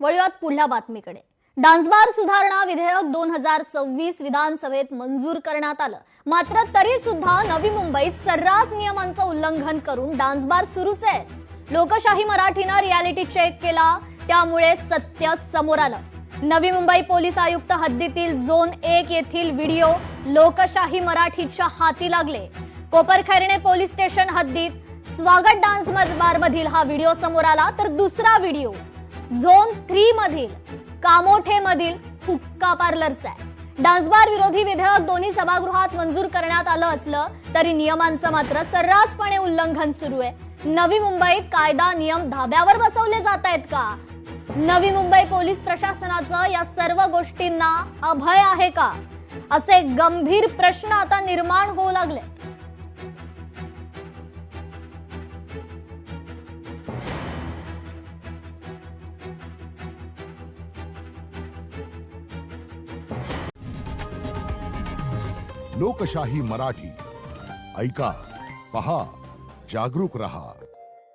वळूयात पुढल्या बातमीकडे। डान्सबार सुधारणा विधेयक 2026 विधानसभेत मंजूर करण्यात आलं। मात्र तरी सुद्धा नवी मुंबईत सर्रास नियमांचं उल्लंघन करून डान्सबार सुरूच आहेत। लोकशाही मराठीनं रियालिटी चेक केला, त्यामुळे सत्य समोर आलं। नवी मुंबई पोलीस आयुक्त हद्दीतील झोन 1 येथील व्हिडिओ लोकशाही मराठीच्या हाती लागले। कोपरखैरणे पोलीस स्टेशन हद्दीत स्वागत डान्स बारमधील हा व्हिडिओ समोर आला, तर दुसरा व्हिडिओ झोन 3 मधील कामोठे मधील हुक्का पार्लरचा आहे। डान्सबार विरोधी विधेयक दोन्ही सभागृहात मंजूर करण्यात आलं असलं तरी नियमांचं मात्र सर्रासपणे उल्लंघन सुरू आहे। नवी मुंबईत कायदा नियम धाब्यावर बसवले जात आहेत का? नवी मुंबई पोलीस प्रशासनाचं या सर्व गोष्टींना अभय आहे का? असे गंभीर प्रश्न आता निर्माण होऊ लागले। लोकशाही मराठी ऐका, पहा, जागरूक रहा।